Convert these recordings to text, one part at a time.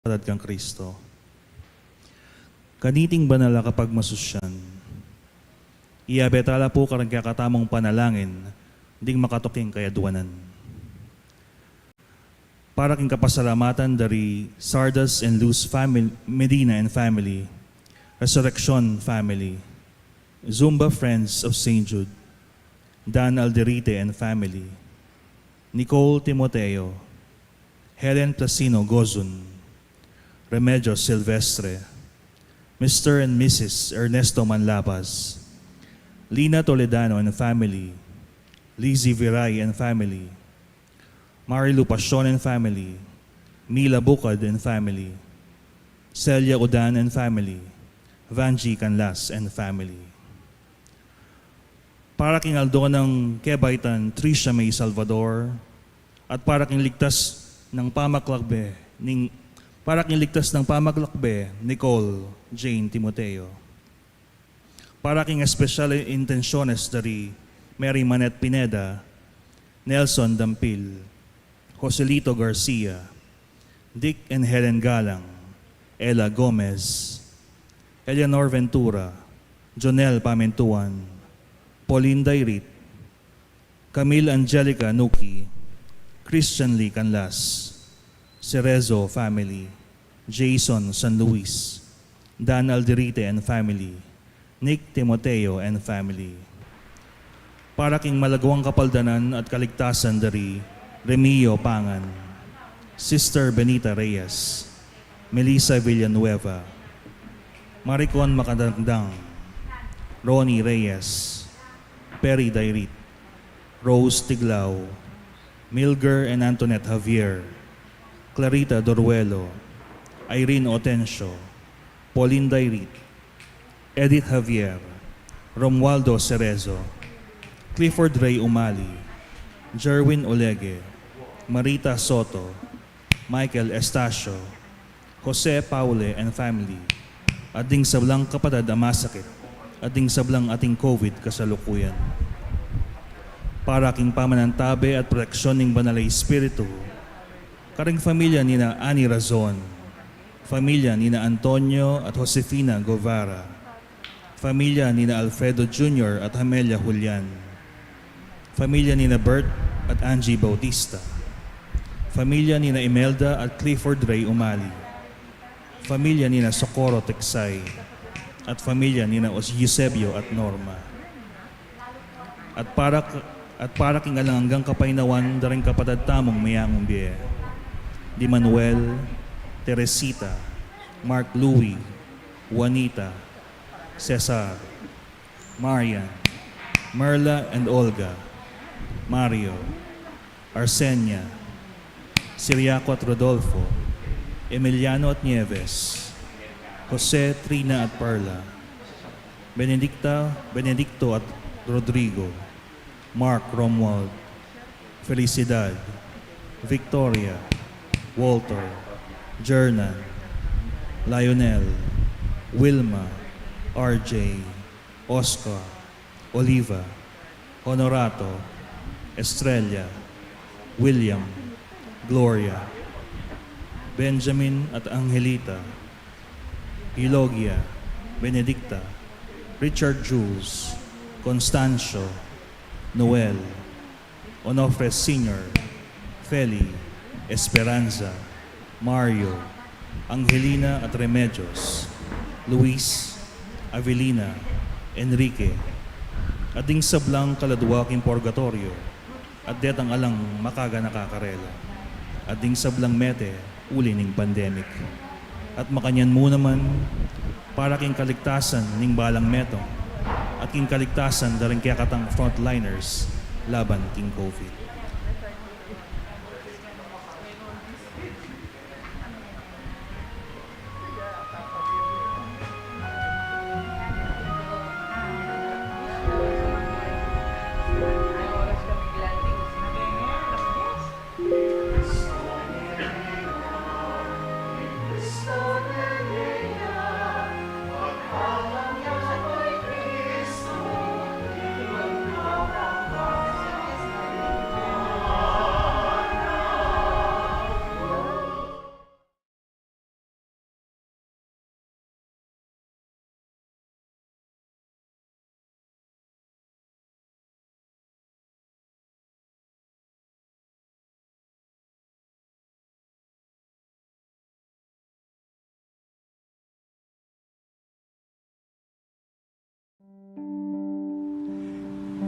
Padad kang Kristo. Kaniting banala kapag masusyan. Iabetala po karang kakatamong panalangin, ding makatuking kayaduanan. Para king kapasalamatan dari Sardas and Luz family, Medina and family, Resurrection family, Zumba Friends of St. Jude, Dan Alderite and family, Nicole Timoteo, Helen Placino Gozun, Remedios Silvestre, Mr. and Mrs. Ernesto Manlapas, Lina Toledano and family, Lizzie Viray and family, Marilu Pasion and family, Mila Bukad and family, Celia Udan and family, Vanji Canlas and family. Para king Aldo ng Kebaitan, Tricia May Salvador, at para king ligtas ng pamaklakbe, Nicole Jane Timoteo. Para king espesyal intensyones dari Mary Manet Pineda, Nelson Dampil, Joselito Garcia, Dick and Helen Galang, Ella Gomez, Eleanor Ventura, Jonel Pamentuan, Pauline Dairit, Camille Angelica Nuki, Christian Lee Canlas, Cerezo family, Jason San Luis, Dan Alderite and family, Nick Timoteo and family. Para king malagawang kapaldanan at kaligtasan dari Remio Pangan, Sister Benita Reyes, Melissa Villanueva, Maricon Macadangdang, Ronnie Reyes, Perry Dairit, Rose Tiglao, Milger and Antoinette Javier, Clarita Doruelo, Irene Otencio, Pauline Dairit, Edith Javier, Romualdo Cerezo, Clifford Ray Umali, Jerwin Olegue, Marita Soto, Michael Estacio, Jose Paule and family, ading sablang kapatid amasakit, ading sablang ating COVID kasalukuyan. Para king pamanantabe at proteksyon ng Banalay Espiritu, karing familia nina Ani Razon, familia nina Antonio at Josefina Govara, familia nina Alfredo Jr. at Amelia Julian, familia nina Bert at Angie Bautista, familia nina Imelda at Clifford Ray Umali, familia nina Socorro Teksay, at familia nina Eusebio at Norma. At para king alanggang kapainawan daring kapatad tamong mayangong biye, di Manuel, Teresita, Mark Louie, Juanita, Cesar, Marian, Merla and Olga, Mario, Arsenia, Siriaco at Rodolfo, Emiliano at Nieves, Jose, Trina at Perla, Benedicto at Rodrigo, Mark Romuald, Felicidad, Victoria, Walter, Jernan, Lionel, Wilma, RJ, Oscar, Oliva, Honorato, Estrella, William, Gloria, Benjamin at Angelita, Eulogia, Benedicta, Richard Jules, Constancio, Noel, Onofre Sr., Feli, Esperanza, Mario, Angelina at Remedios, Luis, Avelina, Enrique, ading sablang kaladwaking purgatorio, at detang alang makaga nakakarela, ading sablang mete, uli ning pandemic. At makanyan mo naman, para king kaligtasan ning balang metong, at king kaligtasan daring kaya katang frontliners, laban king COVID.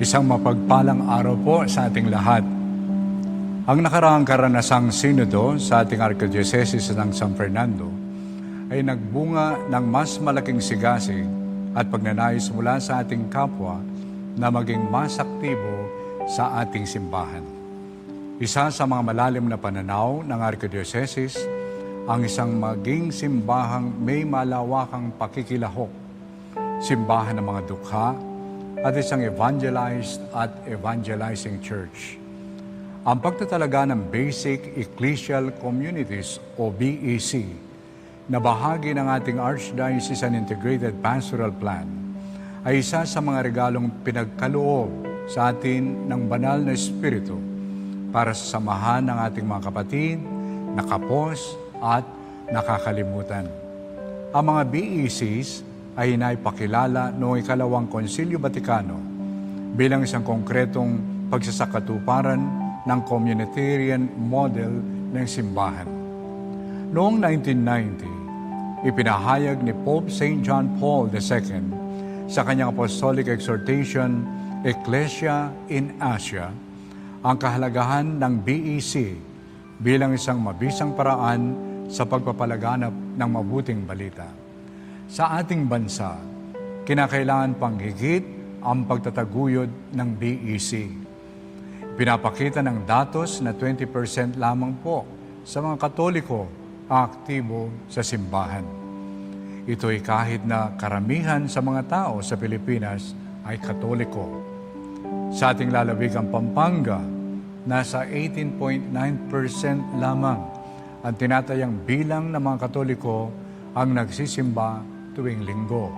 Isang mapagpalang araw po sa ating lahat. Ang nakaraang karanasang sinodo sa ating Archdiocese ng San Fernando ay nagbunga ng mas malaking sigasig at pagnanais mula sa ating kapwa na maging mas aktibo sa ating simbahan. Isa sa mga malalim na pananaw ng Archdiocese ang isang maging simbahang may malawakang pakikilahok, simbahan ng mga dukha, at isang evangelized at evangelizing church. Ang pagtatalaga ng Basic Ecclesial Communities o BEC na bahagi ng ating Archdiocesan Integrated Pastoral Plan ay isa sa mga regalong pinagkaloob sa atin ng banal na Espiritu para sa samahan ng ating mga kapatid, nakapos at nakakalimutan. Ang mga BECs ay naipakilala noong ikalawang Konsilyo Batikano bilang isang konkretong pagsasakatuparan ng communitarian model ng simbahan. Noong 1990, ipinahayag ni Pope St. John Paul II sa kanyang apostolic exhortation, Ecclesia in Asia, ang kahalagahan ng BEC bilang isang mabisang paraan sa pagpapalaganap ng mabuting balita. Sa ating bansa, kinakailangan pang higit ang pagtataguyod ng BEC. Pinapakita ng datos na 20% lamang po sa mga Katoliko ang aktibo sa simbahan. Ito ay kahit na karamihan sa mga tao sa Pilipinas ay Katoliko. Sa ating lalawigang Pampanga, nasa 18.9% lamang ang tinatayang bilang ng mga Katoliko ang nagsisimba tuwing linggo.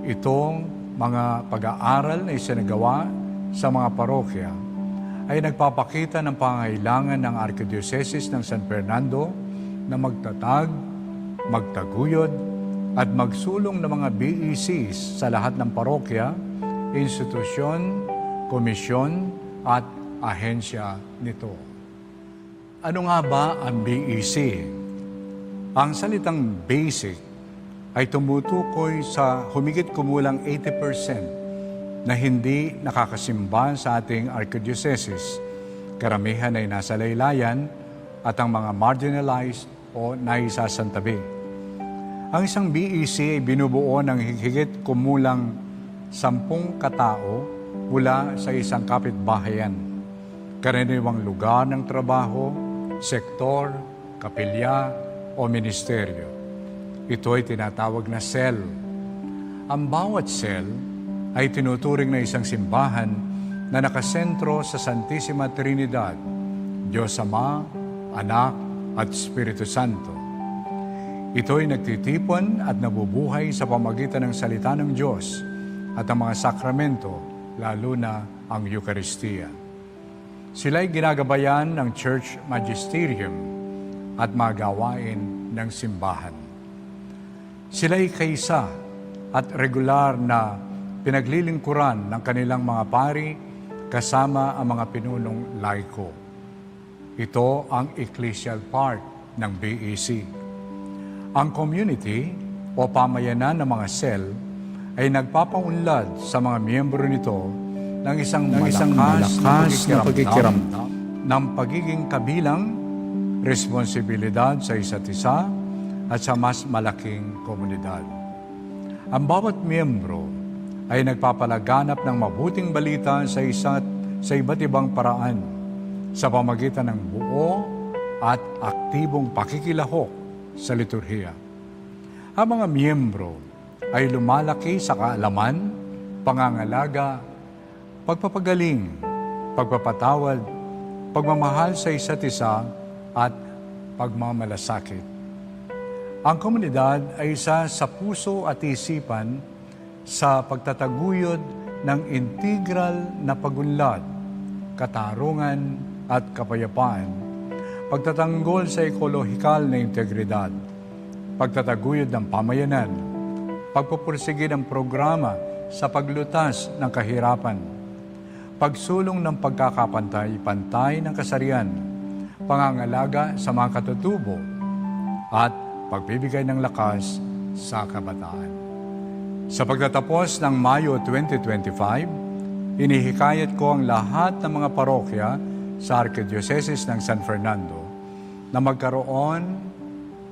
Itong mga pag-aaral na isinagawa sa mga parokya ay nagpapakita ng pangailangan ng Archdiocese ng San Fernando na magtatag, magtaguyod at magsulong ng mga BECs sa lahat ng parokya, institusyon, komisyon at ahensya nito. Ano nga ba ang BEC? Ang salitang basic ay tumutukoy sa humigit kumulang 80% na hindi nakakasimba sa ating Archdiocese. Karamihan ay nasa laylayan at ang mga marginalized o naisasantabi. Ang isang BEC ay binubuo ng higit kumulang 10 katao mula sa isang kapitbahayan, karaniwang lugar ng trabaho, sektor, kapilya o ministeryo. Ito ay tinatawag na cell. Ang bawat cell ay tinuturing na isang simbahan na nakasentro sa Santissima Trinidad, Diyos Ama, Anak at Espiritu Santo. Ito ay nagtitipon at nabubuhay sa pamagitan ng salita ng Diyos at ang mga sakramento, lalo na ang Eucharistia. Sila ay ginagabayan ng Church Magisterium at mga gawain ng simbahan. Sila ay kaisa at regular na pinaglilingkuran ng kanilang mga pari kasama ang mga pinunong laiko. Ito ang ecclesial part ng BEC. Ang community o pamayanan ng mga cell ay nagpapaunlad sa mga miyembro nito ng isang malakas na pagkikiramdam ng pagiging kabilang, responsibilidad sa isa't isa at sa mas malaking komunidad. Ang bawat miyembro ay nagpapalaganap ng mabuting balita sa iba't ibang paraan sa pamagitan ng buo at aktibong pakikilahok sa liturhiya. Ang mga miyembro ay lumalaki sa kaalaman, pangangalaga, pagpapagaling, pagpapatawad, pagmamahal sa isa't isa at pagmamalasakit. Ang komunidad ay isa sa puso at isipan sa pagtataguyod ng integral na pagunlad, katarungan at kapayapaan, pagtatanggol sa ekolohikal na integridad, pagtataguyod ng pamayanan, pagpupursige ng programa sa paglutas ng kahirapan, pagsulong ng pagkakapantay-pantay ng kasarian, pangangalaga sa mga katutubo, at pagbibigay ng lakas sa kabataan. Sa pagtatapos ng Mayo 2025, Inihikayat ko ang lahat ng mga parokya sa Archdiocese ng San Fernando na magkaroon,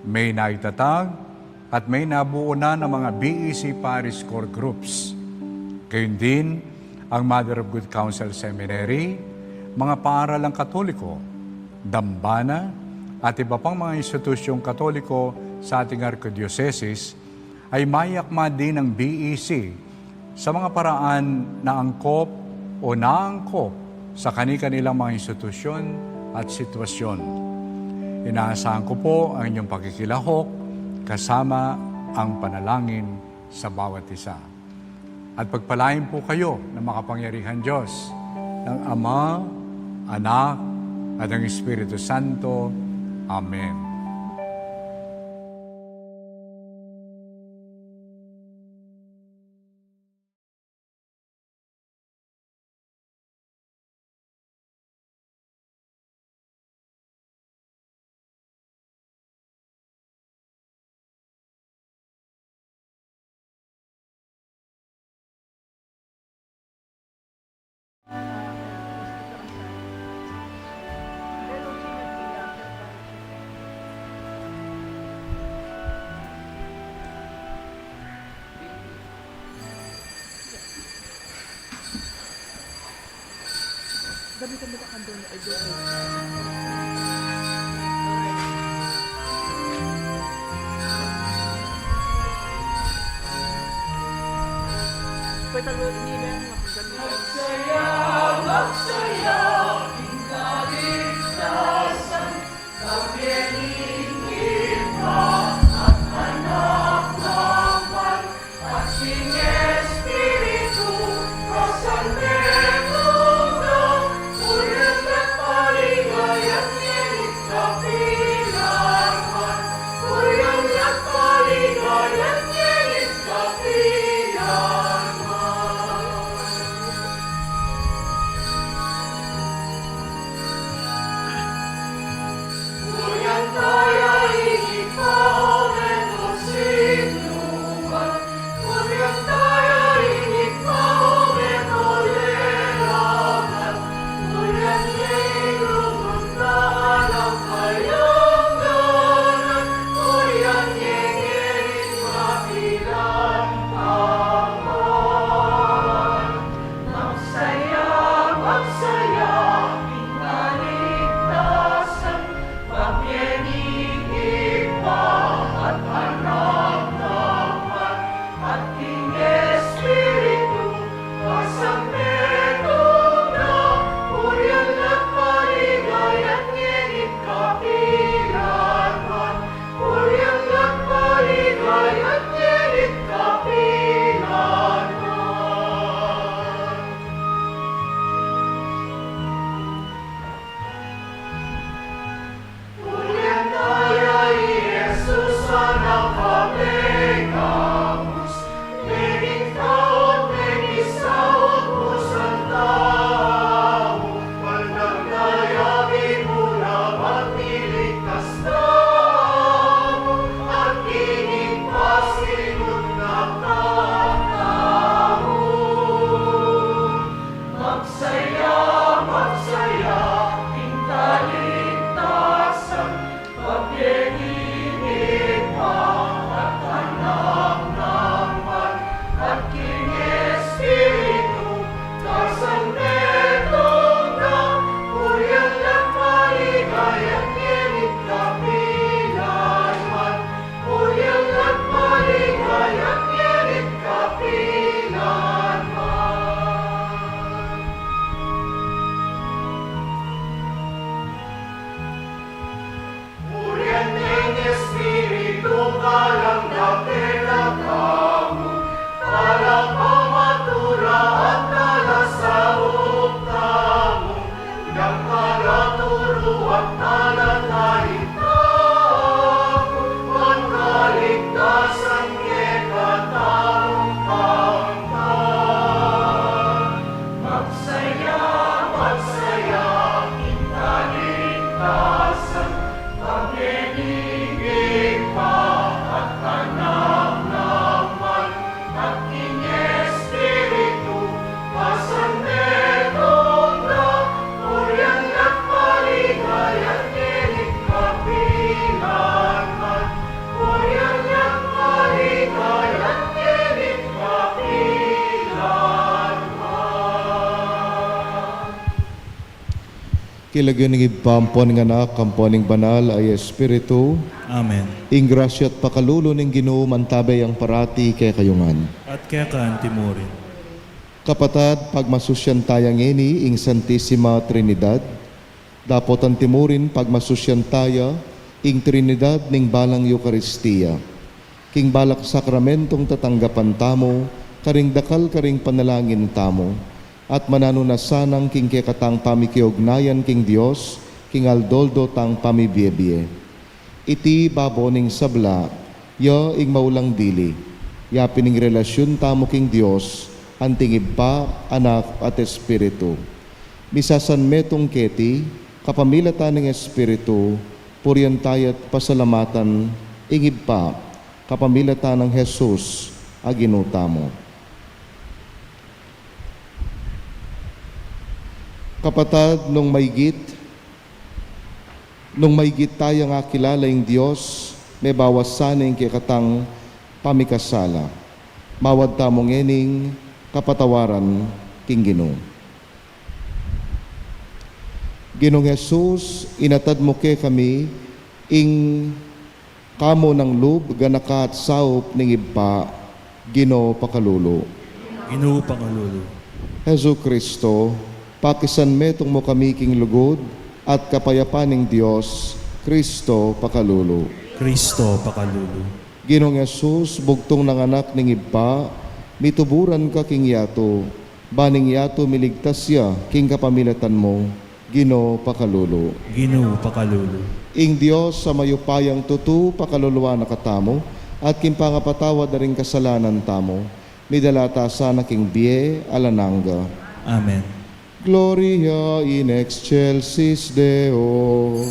may naitatag, at may nabuo na ng mga BEC Parish Core Groups. Gayun din ang Mother of Good Counsel Seminary, mga paaralang Katoliko, dambana, at iba pang mga institusyong Katoliko sa ating Archdiocese ay mayakma din ng BEC sa mga paraan na angkop o naangkop sa kani-kanilang mga institusyon at sitwasyon. Inaasahan ko po ang inyong pakikilahok kasama ang panalangin sa bawat isa. At pagpalain po kayo ng makapangyarihan Diyos, ng Ama, Anak, at ng Espiritu Santo. Amen. Pagkaligtasan, pag-ibig pa at Kilagyan ng ipampon nga na kamponing banal ay Espiritu, Amen. ing grasya at pakalulo ng Ginoo mantabay ang parati kay kayungan. At kaya kaan timurin. Kapatad, pagmasusyan tayang ini ing Santissima Trinidad, dapot ang timurin pagmasusyan taya ing Trinidad ning balang Eucharistia. King balak sakramentong tatanggapan tamo, karing dakal karing panalangin tamo, at mananunasanang king kekatang pamikiugnayan king Dios, king aldoldo tang pamibiyebie. Iti baboning sabla, ya ing maulang dili, ya pining relasyon tamo king Dios, anting iba, anak at espiritu. Misasan metong keti, kapamilatan ng espiritu, puriyan tayo't pasalamatan, ingib pa, kapamilatan ng Jesus, aginuta mo. Kapatad, nung maygit tayo nga kilala yung Diyos, may bawas sana yung kikatang pamikasala. Mawad tamong ening kapatawaran king Ginoo. Ginoong Jesus, inatad mo ke kami, ing kamo ng lub, ganaka at saup ning iba, Ginoo pakalulo. Ginoo pangalulo. Hesu Kristo, pakisan metong mo kami king lugod, at kapayapan ng Diyos, Kristo pakalulo. Kristo pakalulo. Ginoong Jesus, bugtong ng anak ning iba, mituburan ka king yato, baning yato miligtas ya, king kapamilatan mo, Ginoo pakalulo. Ginoo pakalulo. Ing Diyos sa mayupayang tutu pakaluluwa na katamo, at king pangapatawad na rin kasalanan tamo, midalata sana king biye alananga. Amen. Gloria in excelsis Deo.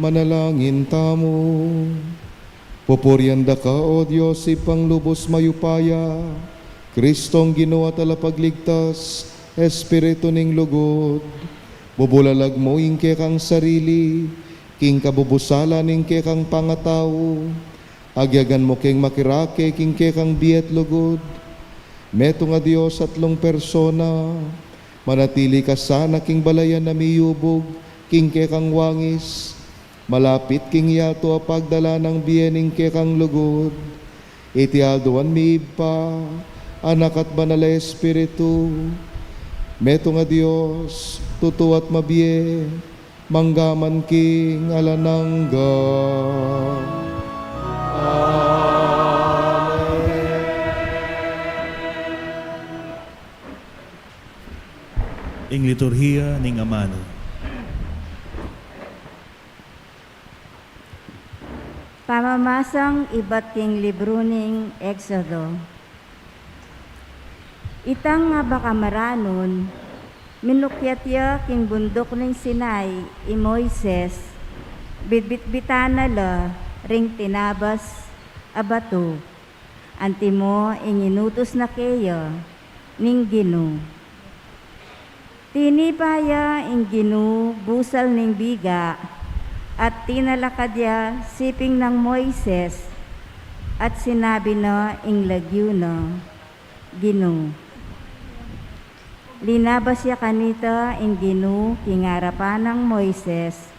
Manalangin tamo. Pupurianda ka, O Diyos, ipang lubos mayupaya, Kristong Ginoo at alapagligtas, Espiritu ning lugod. Bubulalag mo ingke kang sarili, king kabubusala ningke kang pangataw. Agyagan mo king makirake, king ke kang biyet lugod. Meto nga Diyos atlong persona, Manatili ka sana king balayan na miyubog, king kekang wangis, malapit king yato a pagdala ng biyening kekang lugod. Iti alduan mi pa, anak at banal na Espiritu, meto nga Diyos, tutu at mabiye, manggaman king alanangga. Ing liturhiya ning amano. Pamamasang iba't king libro ning Exodo. Itang nga baka maranon, minukyatya king bundok ning Sinai i Moises, bitbitbitana la ring tinabas a bato, antimo inginutos na keya ning Gino. Tinipaya ing Gino busal ning biga, at tinalakadya siping ng Moises, at sinabi na ing lagyo na, Gino. Linabas ya kanita ing Gino kingarapan ng Moises,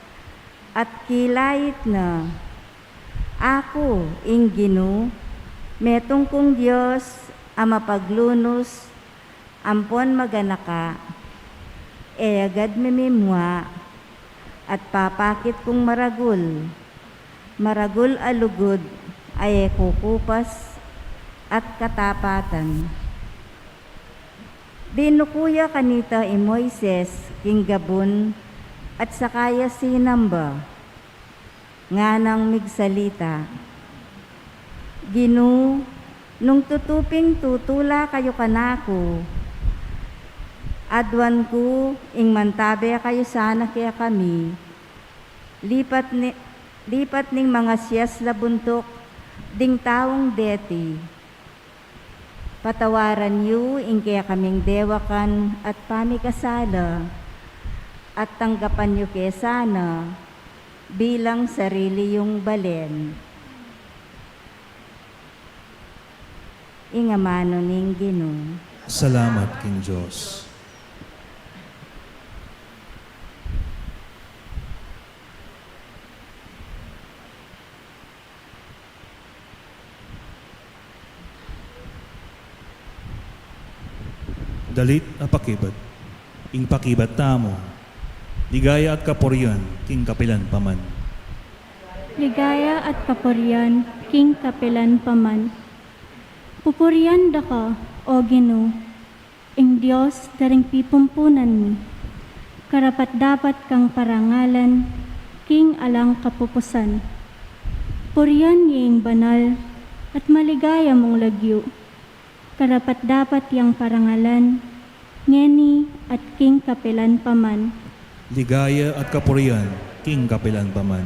at kilait na, ako ing Gino, metong kong Diyos ang mapaglunos, ampon maganaka, e agad mimimwa, at papakit kong maragul alugod ay kukupas at katapatan. Dinukuya kanita i Moises king gabon at sakaya sinamba, nga nang migsalita. Gino, nung tutuping tutula kayo kanako, adwan ko ing mantabe kayo sana kaya kami, lipat ning mga siyas labuntok, ding taong deti. Patawaran yu ing kaya kaming dewakan at pamikasala, at tanggapan yu kaya sana, bilang sarili yung balen. Ingamano ning Gino. Salamat king Diyos. Dalit a pakibat, ing pakibat tamo, ligaya at kapuryan, king kapilan paman. Ligaya at kapuryan, king kapilan paman. Pupuryan da ka, o Gino, ing Diyos daring pipumpunan mi. Karapat dapat kang parangalan, king alang kapupusan. Puryan ing banal, at maligaya mong lagyo. Karapat dapat yang parangalan, ngeni at king kapilan paman. Ligaya at kapuryan, king kapilan paman.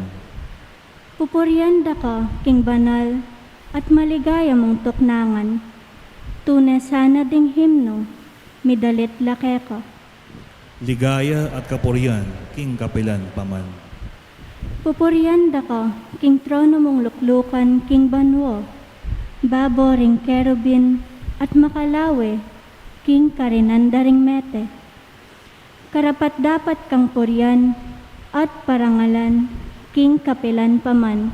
Pupuryan da ka, king banal, at maligaya mong tuknangan. Tunay sana ding himno, midalit lake ka. Ligaya at kapuryan, king kapilan paman. Pupuryan da ka, king trono mong luklukan, king banwo. Babo ring kerubin, at makalawe, king karinanda ring mete. Karapat dapat kang puryan, at parangalan, king kapilan paman.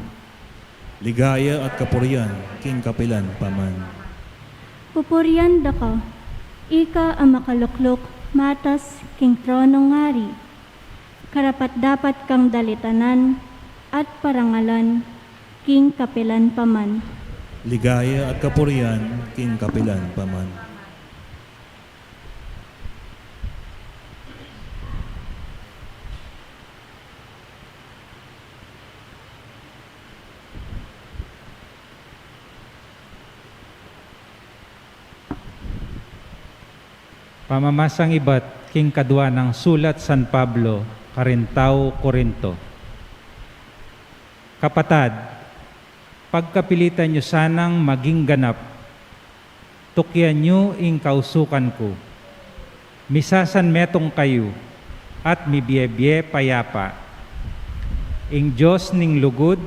Ligaya at kapuryan, king kapilan paman. Pupuryan da ka, ika ang makaluklok, matas, king tronong ngari. Karapat dapat kang dalitanan, at parangalan, king kapilan paman. Ligaya at kapuryan, king kapilan paman. Pamamasang iba't king kadwa ng sulat San Pablo, Carintao, Corinto. Kapatad, pagkapilitan nyo sanang maging ganap, tukyan nyo ing kausukan ko. Misasan metong kayo, at mibiye-biye payapa. Ing Diyos ning lugod,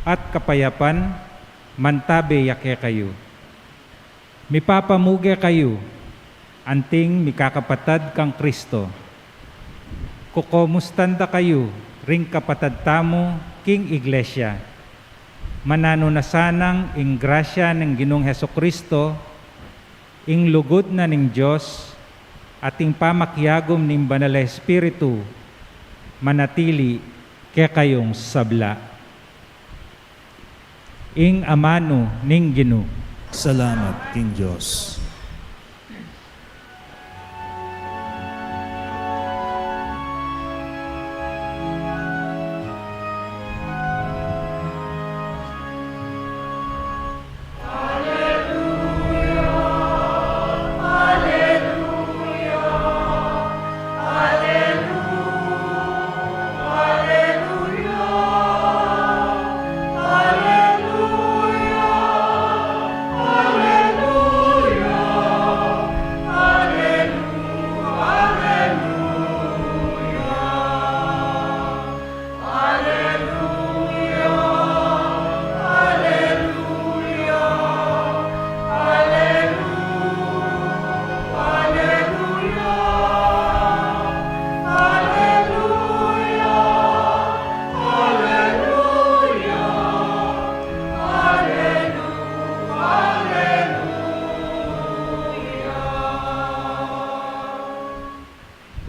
at kapayapan, mantabe yake kayo. Mipapamuge kayo, anting mikakapatad kang Kristo. Kukomustanda kayo, ring kapatad tamo, king iglesia. Manano na sanang ing grasya ng Ginoong Heso Kristo, ing lugod na ning Diyos, at ing pamakyagom ning Banal na Espiritu, manatili kaya kayong sabla. Ing amano ning Ginoo. Salamat, King Diyos.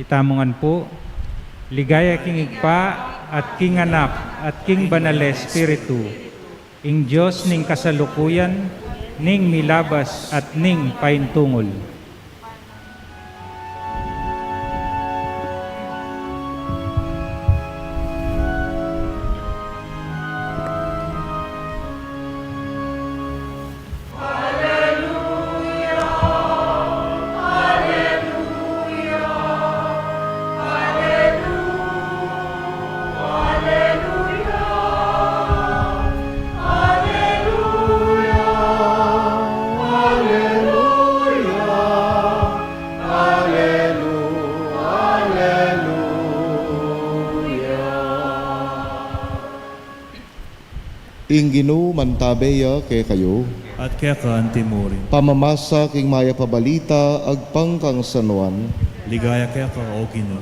Itamongan po, ligaya king igpa at king anak at king banal na Espiritu, ing Diyos ning kasalukuyan, ning milabas at ning paintungol. Ing Ginoo mantabeya kay kayo, At kaya ka antimurin. pamamasa king maya pabalita agpang kang sanuan, Ligaya kaya ka, O Ginoo.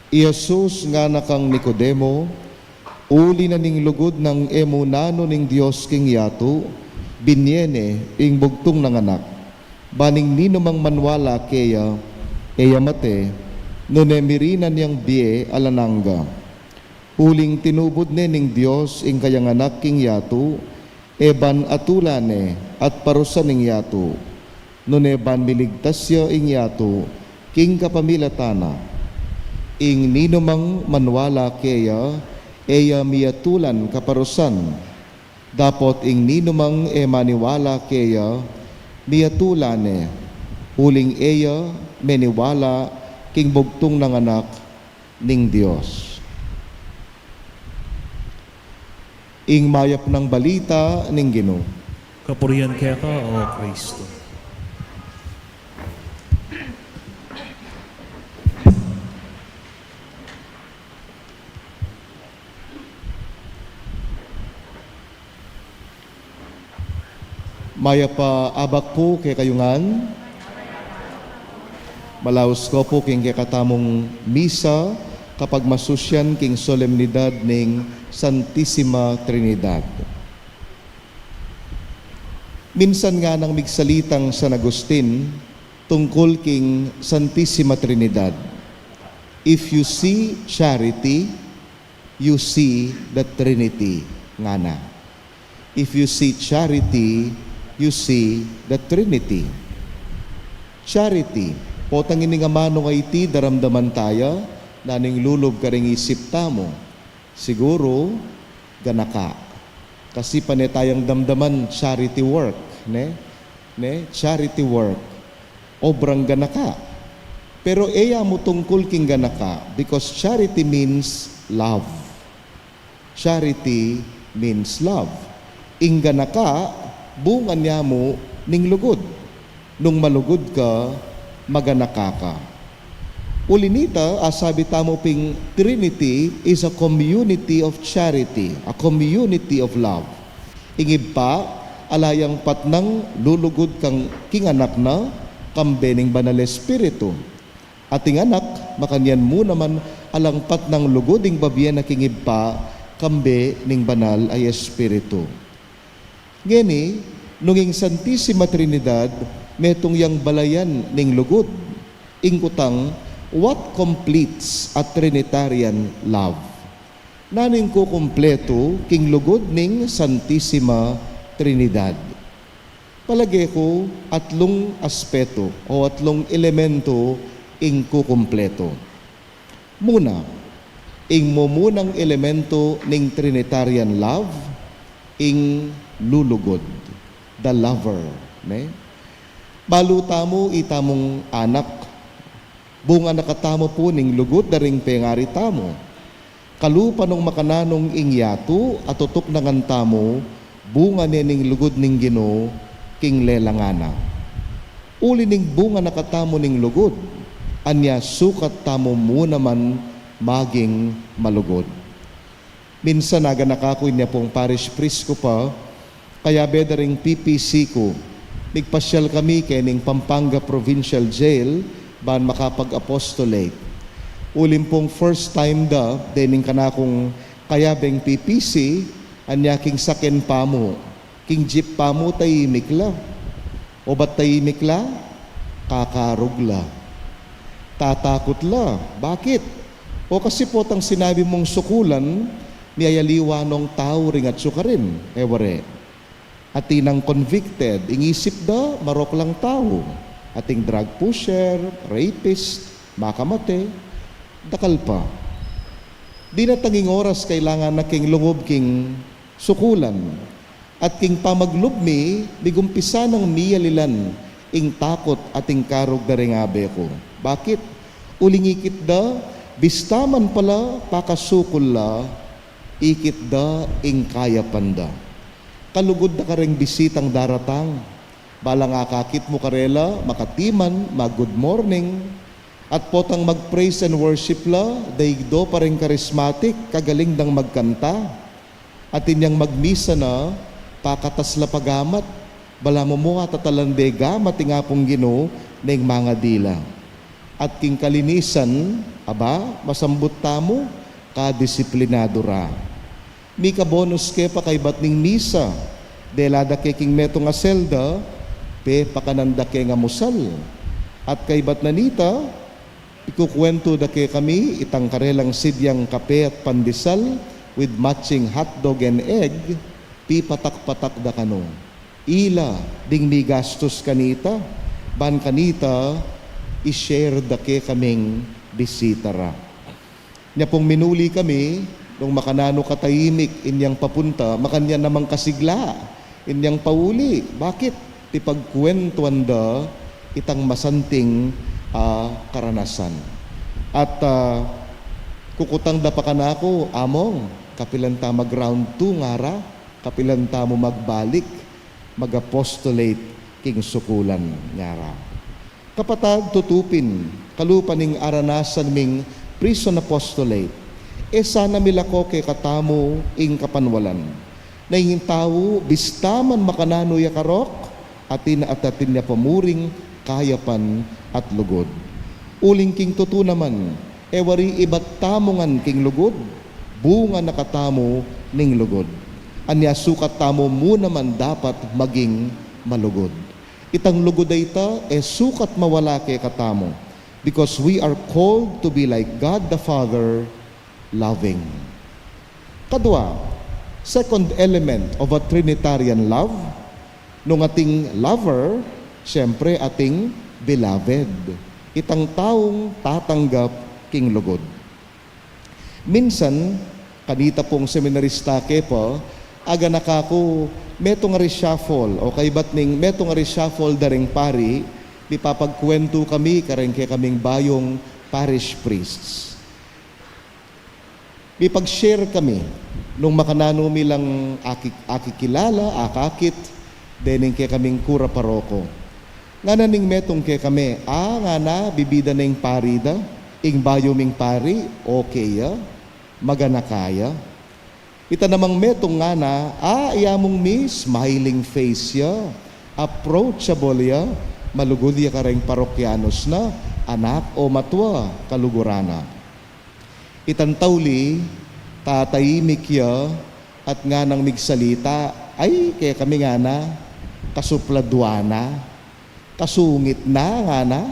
Iyasus nga nakang Nicodemo, uli na ning lugod ng emunano ning Dios king yato, binyene ing bugtong ng anak. Baning nino mang manwala keya, eya mate, no nemirinan yang bie alananga. Uling tinubod ne ning Dios ing kayang anak king yato, eban atulane at parusa ning yato. No neban miligtas siya ing yato, king kapamilatana. Ing ninumang manwala keya, eya miyatulan kaparusan. Dapot ing ninumang emaniwala keya, miyatulane. Uling eya meniwala king bugtong ng anak ning Dios. Ing mayap ng balita ning Ginoo. Kapurihan kaya ka, O Kristo. Maya pa abak po kay kayungan. Malaos ko po king katamong misa kapag masusyan king solemnidad ning Santissima Trinidad. Minsan nga nang migsalitang San Agustin tungkol king Santissima Trinidad. If you see charity, you see the Trinity nga na. If you see charity, you see the Trinity. Charity, potang ini nga mano nga iti daramdaman tayo, naning lulog ka ring isip tamo. Siguro, ganaka. Kasi panetayang damdaman charity work, ne? Charity work. Obrang ganaka. Pero eya mo tungkol king ganaka because charity means love. Charity means love. Ing ganaka, bungan niya mo ning lugod. Nung malugod ka, maganakaka. Ulinita, sabi tamo ping Trinity is a community of charity, a community of love. Ingib pa, alayang patnang lulugod kang kinganak na kambening banal espiritu. Ating anak, makanyan mo naman alang patnang lugoding babiyan na kingib pa kambe ning banal ay espiritu. Ngeni, nunging Santissima Trinidad, metong yang balayan ning lugod, ingkutang, what completes a Trinitarian love? Naning ko kumpleto king lugod ning Santissima Trinidad. Palagay ko atlong aspeto o atlong elemento ing kukumpleto. Muna, ing mumunang elemento ning Trinitarian love, ing lulugod, the lover. Ne? Baluta mo itamong anak, bunga nakatamo po ning lugod daring pengari tamo. Kalupa nung makananong ing yato at tutok na ngantamo, bunga niya ning lugod ning Ginoo king lelangana. Uli ning bunga nakatamo ning lugod, anya sukat tamo mo naman maging malugod. Minsan naganakakoy niya pong parish priest ko pa, kaya bedaring PPC ko, nagpasyal kami kening Pampanga Provincial Jail, ban makapag-apostolate. Ulim pong first time dening kanakong kayabeng PPC, anya king saken pa mo, king jeep pa mo tayimik la. O ba't tayimik la? Kakarugla. Tatakot la. Bakit? O kasi po tang sinabi mong sukulan, niyayaliwa nung tao ring at sukarin. Ware. Atinang convicted, ingisip marok lang tao. Ating drug pusher, rapist, makamate, dakal pa. Di na tanging oras kailangan na king lungob king sukulan. At king pamaglubmi, bigumpisa ng miyalilan, ing takot ating karog daring abe ko. Bakit? Ulingikit bistaman pala pakasukol la, ikit ing kaya panda. Kalugod na kareng bisitang daratang, balang akakit mo karela, makatiman, mag-good morning, at potang mag-praise and worship la, daigdo pa rin charismatic, kagaling dang magkanta, at inyang magmisa na, pakatas la pagamat, bala mo mo tatalanbe gamat nga pong Ginoo ning mga dila. At king kalinisan, masambut tamo, kadisiplinado ra. Mi ka bonus ke pa kay batning misa, delada ke king meto nga selda, pe pakananda ke nga musal. At kay bat nanita, ikukwento da ke kami itang karelang sidyang kape at pandesal with matching hotdog and egg, pi patak-patak da kano. Ila, ding mi gastos kanita, ban kanita, i-share da ke kaming bisitara. Nya pong minuli kami, nung makanano katahimik, inyang papunta, makanya namang kasigla, inyang pauli. Bakit? Ti pagkwentuan itang masanting karanasan. At kukutang da pa kanako, among, kapilanta mag round 2 ngara, kapilanta mo magbalik, mag-apostolate king sukulan ngara. Kapatag tutupin, kalupaning aranasan ming prison apostolate, sana milako kay katamo ing kapanwalan. Naingin tao, bistaman makanano ya karok, atin at atin niya pamuring, kayapan at lugod. Uling king tutu naman, wari ibat tamongan king lugod, bunga nakatamo ning lugod. Anya sukat tamo mo naman dapat maging malugod. Itang lugod ay ita, sukat mawala kay katamo. Because we are called to be like God the Father, loving. Kadwa, second element of a Trinitarian love, nung ating lover, siyempre ating beloved. Itang taong tatanggap king lugod. Minsan, kanita pong seminarista kepo, aga nakako, metong reshuffle, o kaibat ning metong reshuffle daring pari, di papagkwento kami, karengke kaming bayong parish priests. Di pag-share kami, nung makanano milang akikilala, akakit, dening ke kaming kura paroko. Nga naning metong ke kami, nga na, bibida na yung pari da, ing bayo ming pari, okay ya, magana kaya. Ita namang metong nga na, iyamong mi, smiling face ya, approachable ya, malugod ya kareng parokyanos na, anak o matwa, kalugurana. Itantawli, tatayimik ya, at nga nang migsalita, ay kaya kami nga na, kasupladwana, kasungit na nga na,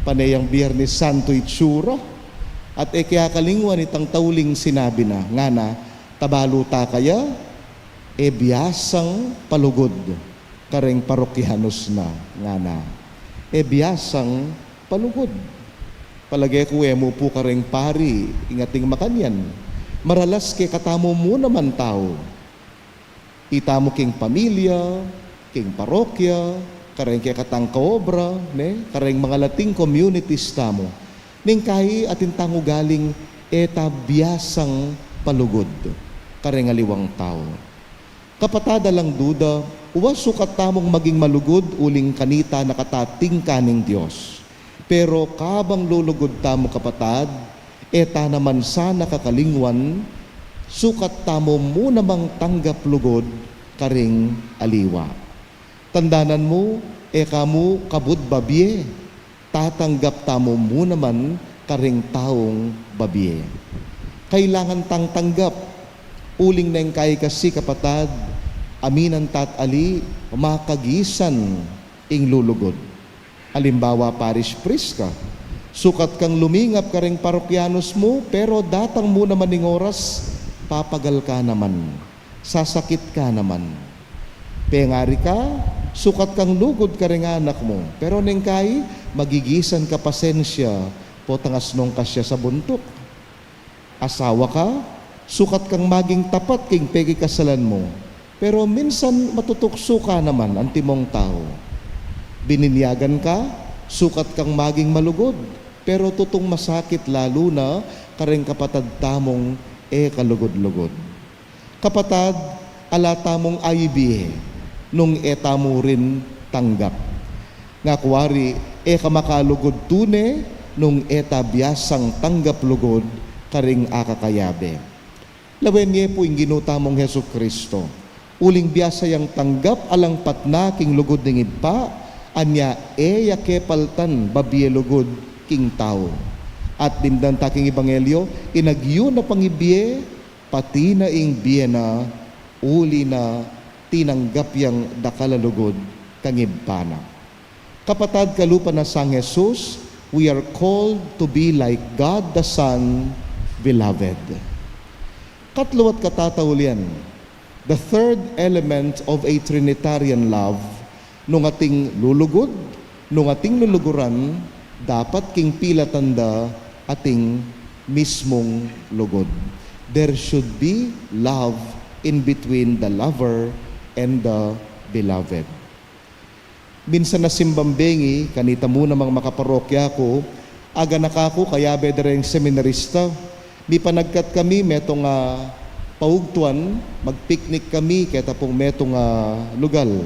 panayang Biyernes Santo itsura, at kaya kalingwan itang tauling sinabi na, nga na, tabaluta kaya, biyasang palugod, kareng parokyanos na, nga na, biyasang palugod. Palagay ko mo po kareng pari, ingating makanyan, maralas kay katamo mo naman tao, itamo king pamilya, king parokya, kareng kay katang kaobra, kareng mga lating communities tamo, ning kahi atin tango galing biyasang palugod, kareng aliwang tao. Kapatada lang duda, uwas sukat tamong maging malugod uling kanita nakatating kaning Diyos. Pero kabang lulugod tamo kapatad, naman sana kakalingwan, sukat tamo mo namang tanggap lugod, karing aliwa. Tandanan mo, kamu kabud babye, tatanggap tamo mo naman karing taong babye. Kailangan tang tanggap, uling na yung kay kasi kapatad, aminan tat ali, makagisan ing lulugod. Halimbawa, parish priest ka, sukat kang lumingap ka ring parokyanos mo, pero datang mo naman ning oras, papagal ka naman, sasakit ka naman. Pengari ka, sukat kang lugod ka ring anak mo, pero ning kay, magigisan ka pasensya, potangas nung kasya sa buntok. Asawa ka, sukat kang maging tapat king pegi kasalan mo, pero minsan matutukso ka naman ang timong tao. Bininyagan ka, sukat kang maging malugod, pero tutong masakit lalo na kareng kapatad tamong kalugod-lugod. Kapatad, ala tamong aibihe, nung tamo rin tanggap. Nga kuwari, kamakalugod tune, nung biyasang tanggap lugod, karing akakayabe. Lawenye po yung ginutamong Hesus Kristo. Uling biyasa yang tanggap alang patna king lugod ng iba, anya yakepaltan babye lugod king tao. At dimdan taking ebanghelyo, inagyo na pangibye, pati na ing biye na, uli na tinanggap yang dakalalugod kang ibana. Kapatad kalupa na sang Jesus, we are called to be like God the Son, beloved. Katlo at katataulian, the third element of a Trinitarian love, nung ating lulugod, nung ating luluguran, dapat king pila tanda ating mismong lugod. There should be love in between the lover and the beloved. Minsan na simbambengi, kanita mo namang makaparokya ko, aga nakako kaya bedareng seminarista, di panagkat kami metong paugtuan, magpiknik kami kaya pong metong lugal.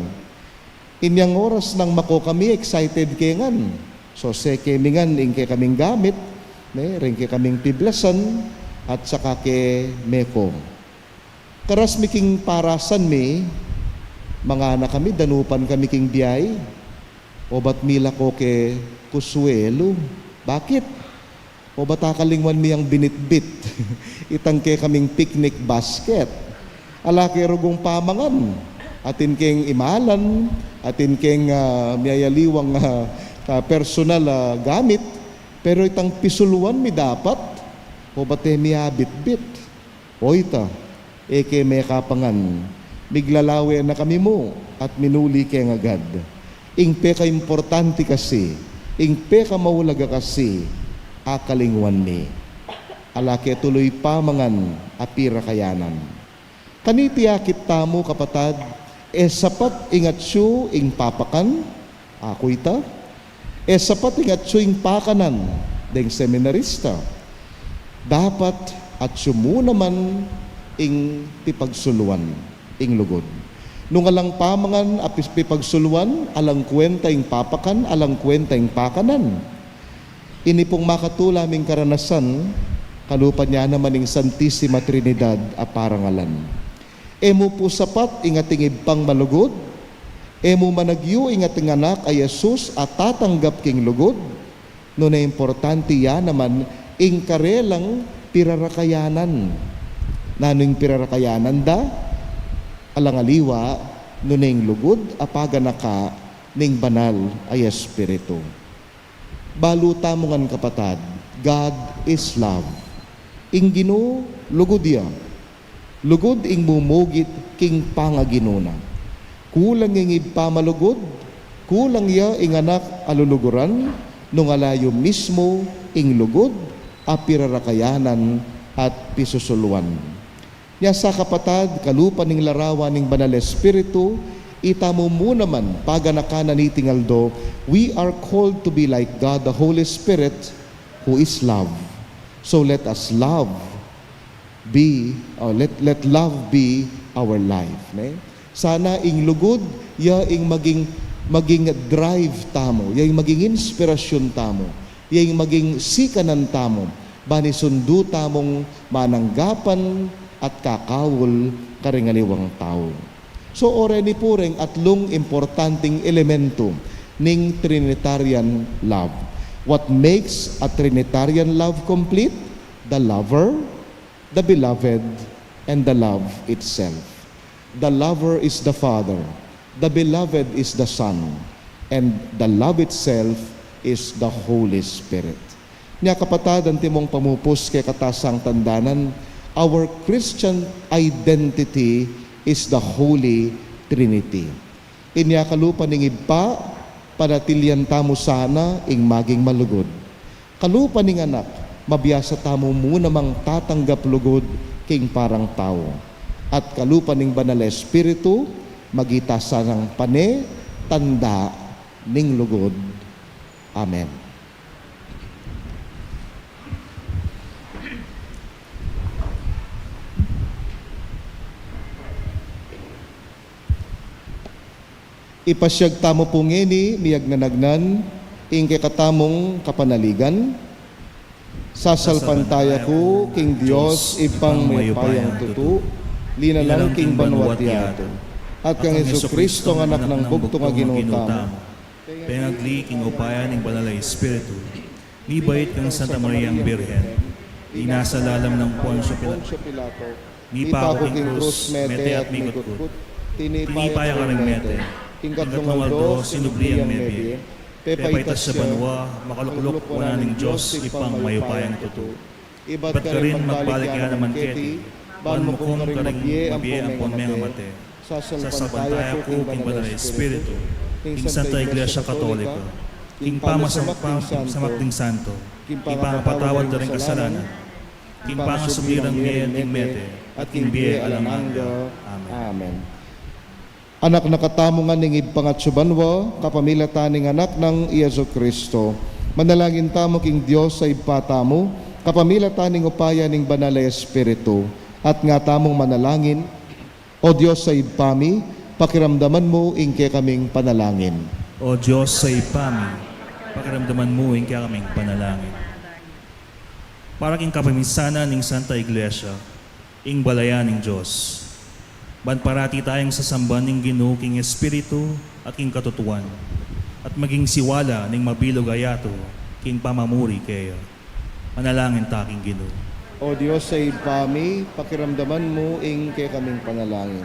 Inyang oras nang mako kami, excited kengan. So se kemingan ing kaming gamit, ring kaming tiblasan, at saka ke meko. Karas miking parasan mi, mga anak kami, danupan kami king biyay, o ba't mila ko ke kuswelo? Bakit? O ba't akalingwan mi ang binitbit? Itang ke kaming picnic basket. Ala ke rugong pamangan. Atin keng imalan, atin keng miyayaliwang personal gamit, pero itang pisuluan mi dapat, o bate miya bit-bit. O ita, eke may kapangan, miglalawe na kami mo, at minuli keng agad. Ingpe ka importante kasi, ingpe ka maulaga kasi, akalingwan mi. Alake tuloy pamangan, apira kayanan. Kanitiakit tamo kapatad, sapat ingat siyo ing papakan, ako ita, sapat ingat siyo ing pakanan, deng seminarista. Dapat at siyo mo naman ing tipagsuluan, ing lugod. Nung alang pamangan apis pipagsuluan, alang kwenta ing papakan, alang kwenta ing pakanan. Ini pong makatulaming karanasan, kalupan niya naman ing Santissima Trinidad a parangalan. Emo po sapat ingating ibang malugod, emo managyo ingating anak ay Jesus at tatanggap king lugod, no na importante yan naman ing karelang pirarakayanan. Naning pirarakayanan da, alangaliwa, no na ing lugod, apaga naka ning banal ay Espiritu. Baluta mo ngan kapatad, God is love. Ing Ginoo lugod ya. Lugod ing mumugit king pangaginuna. Kulang ing ipamalugod, kulang ya ing anak aluluguran, nung alayo mismo ing lugod, apirarakayanan at pisusuluan. Nya sa kapatad, kalupan ning larawan ning Banal Espiritu, itamo mo naman paganakanan ni tingaldo, we are called to be like God, the Holy Spirit, who is love. So let us love be, or let love be our life. Ne? Sana ing lugod, ya ing maging drive tamo, ya ing maging inspirasyon tamo, ya ing maging sikanan tamo, bani sundo tamong mananggapan at kakawol karingaliwang tao. So oreni pureng atlong importanteng elemento ning Trinitarian love. What makes a Trinitarian love complete? The lover, the beloved, and the love itself. The lover is the Father, the beloved is the Son, and the love itself is the Holy Spirit. Niya kapatad, ang timong pamupos kay katasang tandanan, our Christian identity is the Holy Trinity. Inya kalupa ning iba, panatilyan tamo sana ing maging malugod. Kalupa ning anak, mabiyasa tamo muna mang tatanggap lugod king parang tao. At kalupa ning Banal Espiritu, magita sanang pane, tanda ning lugod. Amen. Ipasyag tamo po ngeni, miyag nanagnan, ing katamong kapanaligan. Sasalpantaya ko, king Diyos, ipang may payang tutu, linalang king banwat yato. At kang Jesucristo, ang anak ng bugtong nga ginutamo. Pengagli king upaya ning Banal Espiritu, libait kang Santa Maria ang Birhen, inasa lalam ng Poncio Pilato, ni Pao king krus, mete at mikot-kut, tinipaya ka ring mete, king Katlumaldo, sinubli ang mebye, pepaitas sa banwa, makalukluk wana ning Diyos, ipang mayupayang tutu. Iba't ka rin magbalik yan naman keti, ban mo kong karing mabye ang ponmeng amate, sasalpantaya ko king Banal Espiritu, king Santa Iglesia Katolika, king pamasamakding santo, king pangapatawad na ring kasalanan, king pangasumlirang miye ning mete, at king biye alang angga. Amen. Amen. Anak na katamungan ning ipangатsubanwa, kapamilata ning anak ng Iesu Kristo. Manalangin tamo king Dios sa ipatamo, kapamilata ning upaya ning Banal Espiritu. At nga tamong manalangin, O Dios sa ipami, pakiramdaman mo ingke kaming panalangin. O Diyos sa ipami, pakiramdaman mo ingke kaming panalangin. Para king kapamisanan ning Santa Iglesia, ing balayan ning Diyos. Ban parati tayong sasamba ning Ginoo king Espiritu at king katutuan, at maging siwala ning mabilog ayato king pamamuri kaya. Manalangin ta king Ginoo. O Diyos sa ipami, pakiramdaman mo ingke kaming panalangin.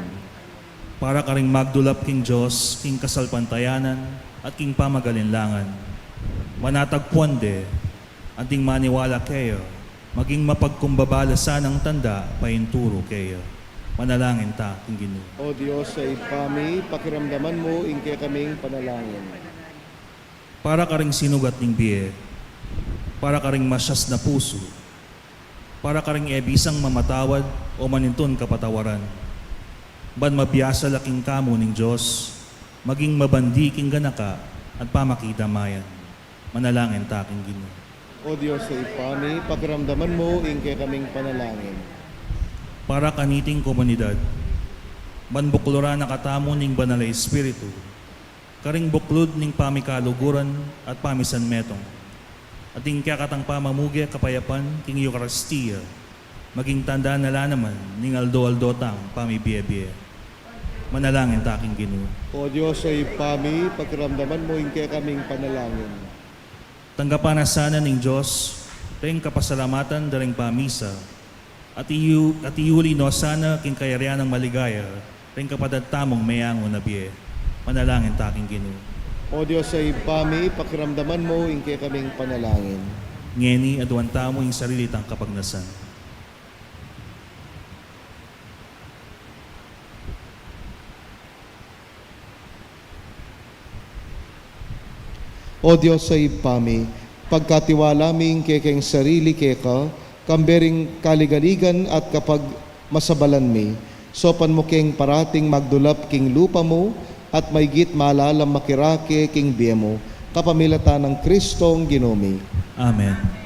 Para ka ring magdulap king Diyos, king kasalpantayanan, at king pamagalinlangan. Manatagpuan de, anting maniwala kayo, maging mapagkumbabala sanang tanda, painturo kayo. Manalangin ta, king Ginoo. O Diyos sa ipami, pakiramdaman mo ingke kaming panalangin. Para ka ring sinugat ning biye, para ka ring masyas na puso, para ka ring ebisang mamatawad o maninton kapatawaran. Ban mabiyasa laking kamo ning Diyos, maging mabandi king ganaka at pamakita mayan. Manalangin ta, king Ginoo. O Diyos sa ipami, pakiramdaman mo ingke kaming panalangin. Para kaniting komunidad, banbukluran na katamo ning banal na Espiritu, karing buklod ning pamikaluguran at pamisan metong, at ing kakatang pamamugi kapayapan king Eucharistia, maging tandaan nala naman ning aldo-aldo tang pamibiye-biye. Manalangin taking Ginoo. O Diyos ay pami, pagramdaman mo ingke kaming panalangin. Tanggapan na sana ning Diyos, ring kapasalamatan daring pamisa, at iuli no sana king kayarian ng maligaya, ring kapadagtamong mayango na biye. Manalangin taking Ginoo. O Diyos ay pami, pakiramdaman mo ingke kaming panalangin. Ngeni aduanta mo yung sarili tang kapagnasan. O Diyos ay pami, pagkatiwala ming kekeng sarili keka, kambering kaligaligan at kapag masabalan mi, sopan mo keng parating magdulap king lupa mo, at maygit malalam makirake king biye mo, kapamilatan ng Kristong Ginumi. Amen.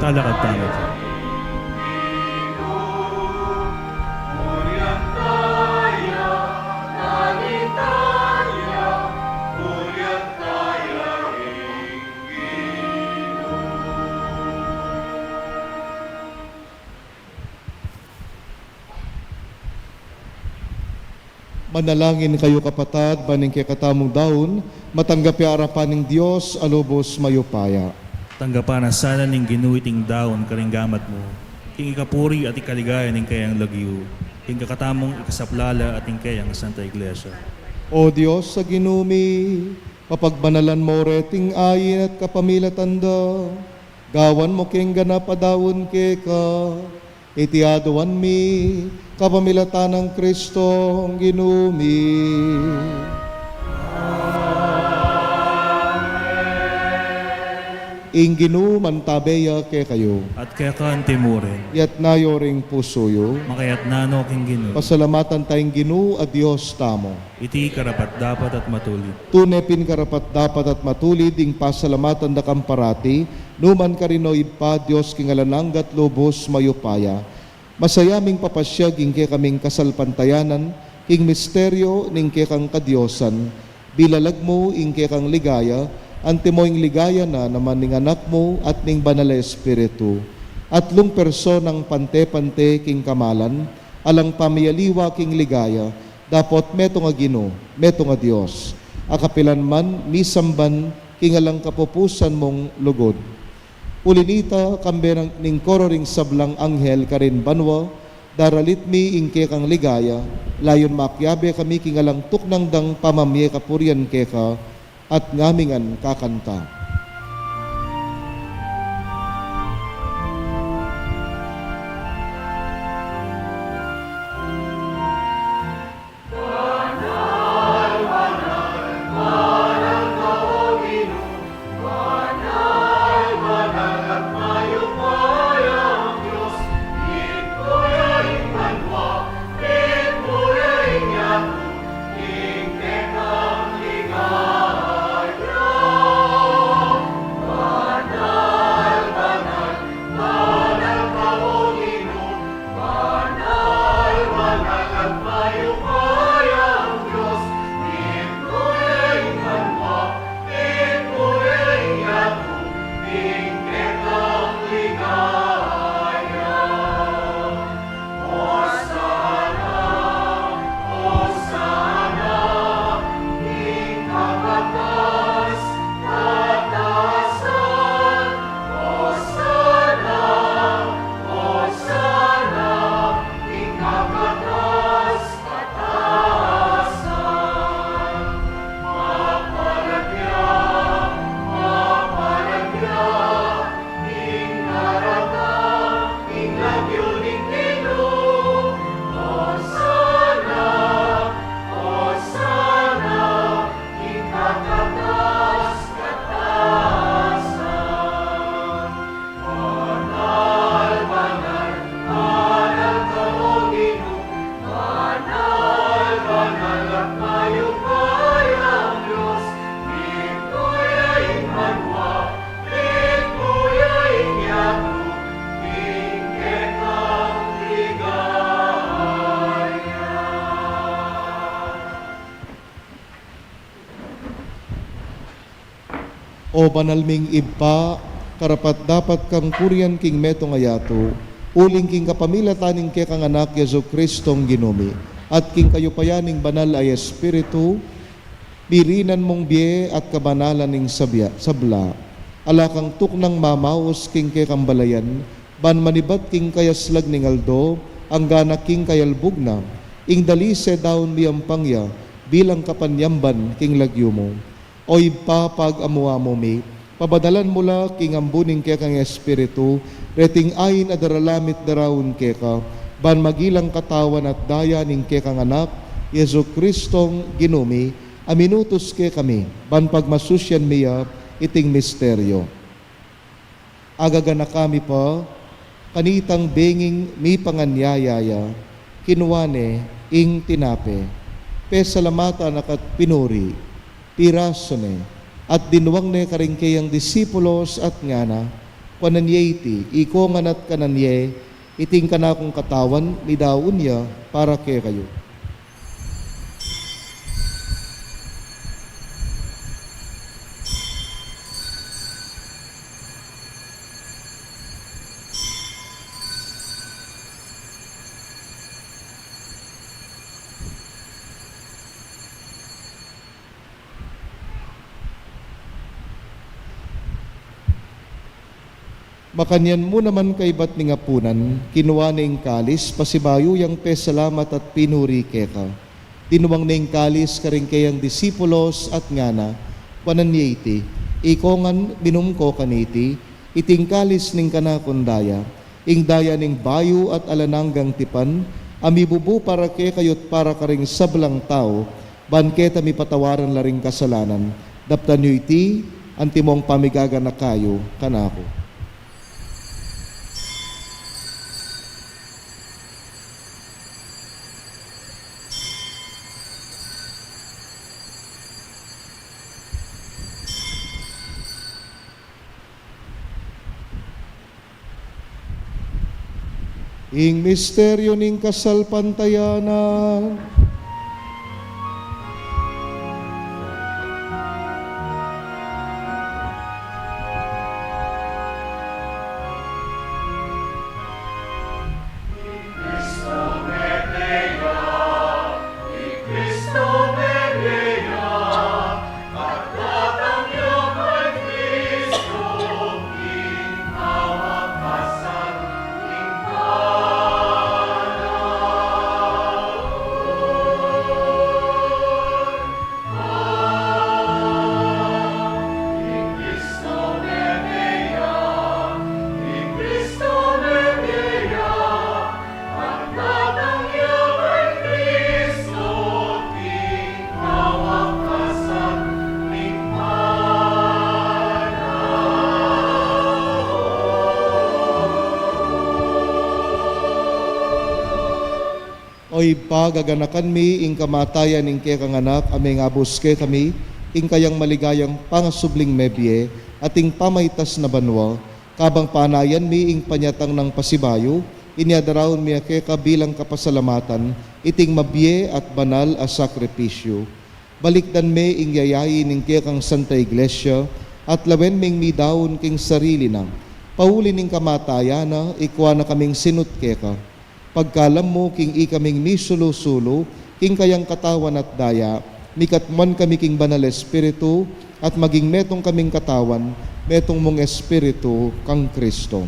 Talakad tayo. Manalangin kayo kapatad, baning kay katamong daon, matanggapi arapan ng Diyos, alubos mayupaya. Tanggapan na sana ning ginuiting daon karinggamat mo. King ikapuri at ikaligaya ning kayang lagyo. King kakatamong ikasaplala at ning kayang Santa Iglesia. O Diyos sa ginumi, papagbanalan mo reting ayin at kapamilatanda, gawan mo king ganap adawon ke ka, itiaduan mi, kapamilatan ng Kristo ang ginumi. Inginu mantabeya ke kayo, At kaya kaan timurin, yat nayo ring pusoyo, makayat nano king ginu. pasalamatan tayong ginu at Diyos tamo. Iti karapat dapat at matulit. Tunepin karapat dapat at matulid ing pasalamatan da kamparati, numan karinoy pa Diyos kingalananggat lubos mayupaya. Masayaming papasyag ing ke kaming kasalpantayanan, ing misteryo ning ke kang kadyosan, bilalag mo ing ke kang ligaya, antimo ing ligaya na naman ning anak mo at ning banal na espiritu. At lung personang pante-pante king kamalan, alang pamiyaliwa king ligaya, dapot meto nga Gino, meto nga Dios. Akapilan man, misamban, kingalang kapupusan mong lugod. Ulinita, kambe ning kororing sablang anghel karin banwa, daralit mi ingke kang ligaya, layon makyabe kami kingalang tuknang dang pamamye kapurian keka, at ngamingan kakanta. O banalming iba, karapat dapat kang kurian king meto ngayato, uling king kapamilataning ke kang anak Yesu Kristong ginumi, at king kayupayaning banal ay Espiritu, birinan mong biye at kabanalan ning sabla, ala kang tuknang mamaos king ke kambalayan, ban manibat king kayaslag ning aldo, ang gana king kayalbug na, ing dalise daon miyampangya, bilang kapanyamban king lagyo mo. Oy papag amuwa mo mi, pabadalan mula king ambuning ke kang Espiritu, reting ayin adaralamit darawon ke ka, ban magilang katawan at daya ning ke kang anak, Yesu Kristong ginumi, aminutos ke kami, ban pagmasusyan miya, iting misteryo. Agaga na kami pa, kanitang benging mi panganyayaya, kinuwane ing tinape, pesalamatan akat pinuri, pirasone, at dinuwang ne karingkayang disipulos at ngana, kananyeti, iko nganat kananye, iting kanakong katawan, midaon niya, para ke kayo. Makanyan mo naman kay bat ni ngapunan, kinuha ning kalis, pasibayo yang salamat at pinuri keka. Tinuwang ning kalis karing kayang disipulos at ngana, panan niya iti, ikongan binumko kaniti, iting kalis ning kanakundaya, ing daya ning bayo at alananggang tipan, amibubu para ke kayot para karing sablang tao, banketa mi patawaran laring kasalanan, daptan nyo iti, antimong pamigaga na kayo, kanako. Ing misteryo ning kasalpantayanan, oy pagaganakan mi, ing kamatayan ing kaya kang anak, aming abuske kami, ing kayang maligayang pangasubling mebye, ating pamaytas na banwa, kabang panayan mi ing panyatang ng pasibayo, inyadarawon mi ake kabilang kapasalamatan, iting mabye at banal a sakripisyo. Balikdan mi ing yayayin ing kaya kang Santa Iglesia, at lawen ming mi daon king sarili na, pauli ning kamatayana, ikwa na kaming sinut keka. Pagkalam mo king ikaming ni sulo-sulo, king kayang katawan at daya, mikatman kami king banal espiritu, at maging metong kaming katawan, metong mong espiritu kang Kristo.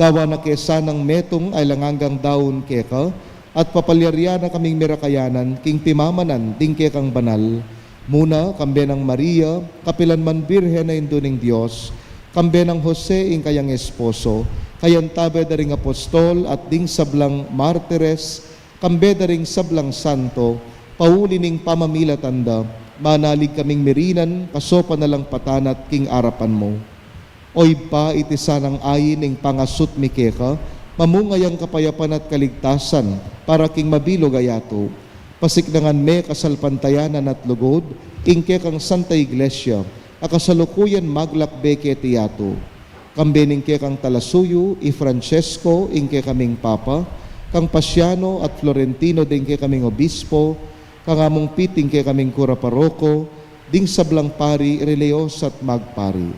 Dawa na kesa ng metong ay langanggang daon keka, at papalyarya na kaming mirakayanan, king pimamanan, ding kekang banal. Muna, kambe ng Maria, kapilan man birhen na induning Diyos, kambe ng Jose, ing kayang esposo, kayan tabe daring apostol at ding sablang martires, kambe daring sablang santo, pauli ning pamamilatanda, manalig kaming merinan, kasopa na lang patanat king arapan mo. Oy pa iti sanang ayin ning pangasut mi keka, mamungayang kapayapan at kaligtasan, para king mabilog ayato. Pasikdangan me kasalpantayanan at lugod, ing kekang Santa Iglesia, akasalukuyan maglakbe ketiyato. Kambening ke kang Talasuyo, i Francesco, ingke kaming Papa, kang Pasiano at Florentino, ding ke kaming Obispo, kang among piting ke kaming Kura Paroko, ding sablang pari, releyos at magpari.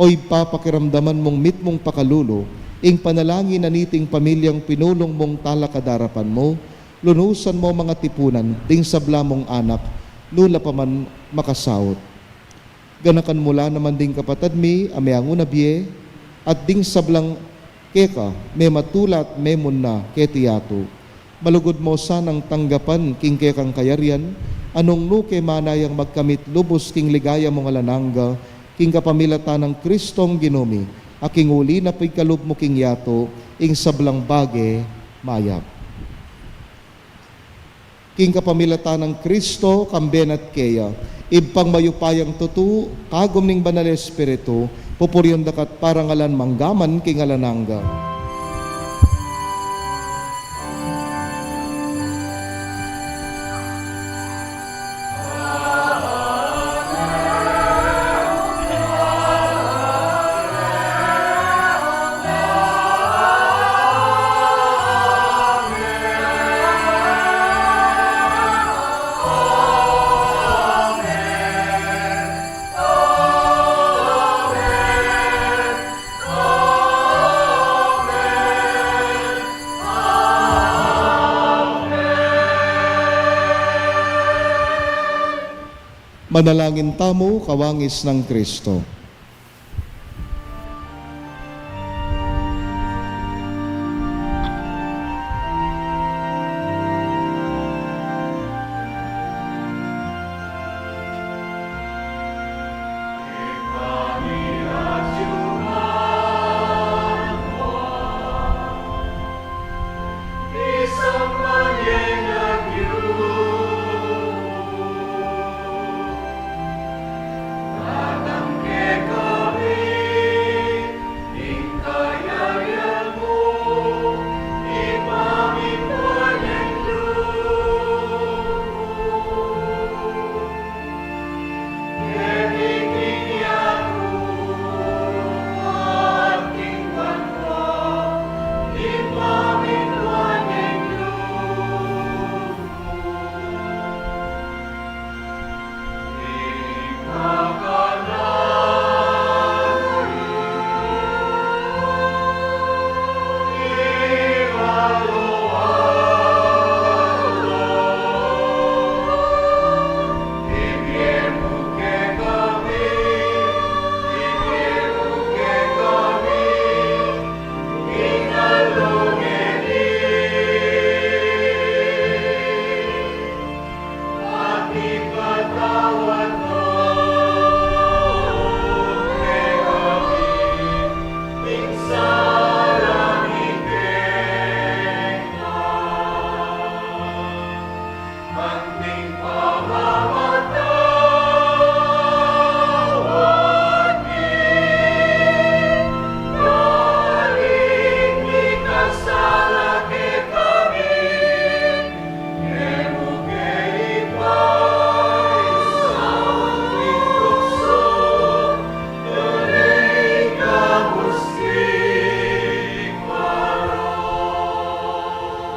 Oy papakiramdaman mong mitmong pakalulo, ing panalangin na niting pamilyang pinulong mong talakadarapan mo, lunusan mo mga tipunan, ding sabla mong anak, lula pa man makasawot. Ganakan mula naman ding kapatad mi, ameang unabye, at ding sablang keka, may matulat, may munna, ketiyato. Malugod mo sanang tanggapan, king kekang kayarian, anong nuke manayang magkamit lubos king ligaya mong alanangga, king kapamilatan ng Kristong ginumi, aking uli na pagkalub mo king yato, ing sablang bage, mayap. King kapamilatan ng Kristo, kamben at keya, ibpang mayupayang tutu, kagom ning banal espiritu, pupuryon dakat parangalan manggaman king alanangga. Manalangin tamo, kawangis ng Kristo.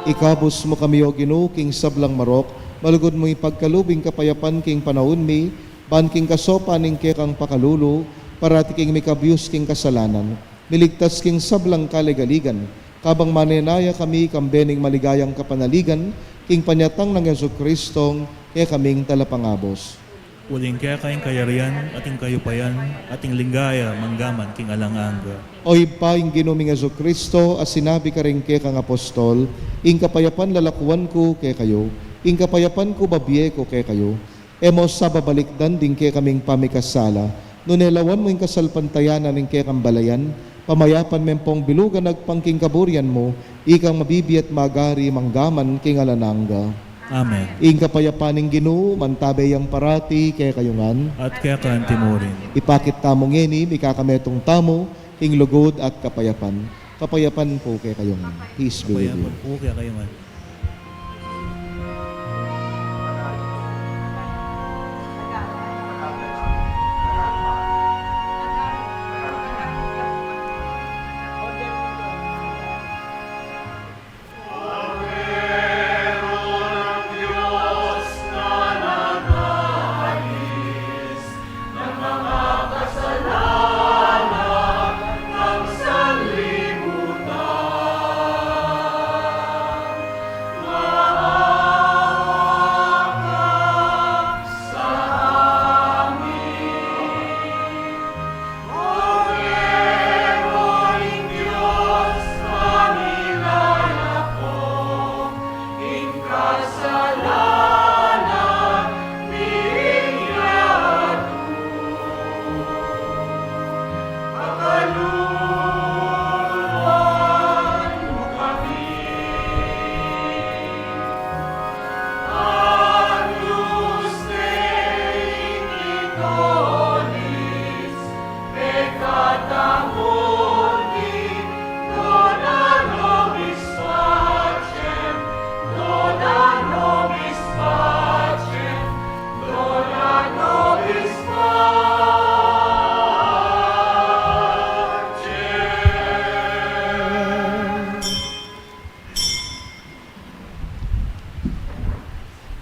Ikabos mo kami o Ginoo king sablang marok, malugod mo ipagkalubing kapayapan king panahon mi, ban king kasopa ning kekang pakalulo, parati king mikabiyos king kasalanan, miligtas king sablang kaligaligan, kabang manenaya kami kambening maligayang kapanaligan, king panyatang ng Yesu Kristong, kaya kaming talapangabos. Uling kaya kayong kayarian, ating kayupayan, ating linggaya, manggaman, king alanganga. Oy paing Ginoong Yesu Kristo, as sinabi ka rin kay kang apostol, ing kapayapan lalakuan ko kay kayo, ing kapayapan ko babiye ko kay kayo, emo sa babalikdan din kay kaming pamikasala, nunelawan mo ing kasalpantayanan ing kay kambalayan, pamayapan mempong bilugan nagpangking kaburian mo, ikang mabibiyat magari manggaman king alananga. Amen. Ing kapayapaning Ginoo, mantabay ang parati kay kayungan. At kaya kan timurin. Ipakit tamong ngeni, mikakametong tamo, ing lugod at kapayapan. Kapayapan po kay kayungan. Peace be with you. Kapayapan po kaya kayo man.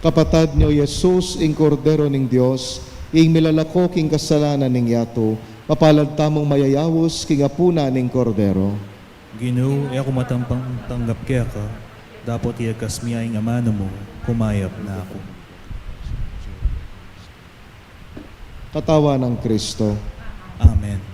Kapatad niyo Jesus, ing kordero ning Dios, ing milalako king kasalanan ning yato, mapalad tamong mayayawos king apuna ning kordero. Ginoo, ako matampang tanggap kaya ka, dapat iyakas miya ang amano mo, kumayap na ako. Katawan ng Kristo. Amen.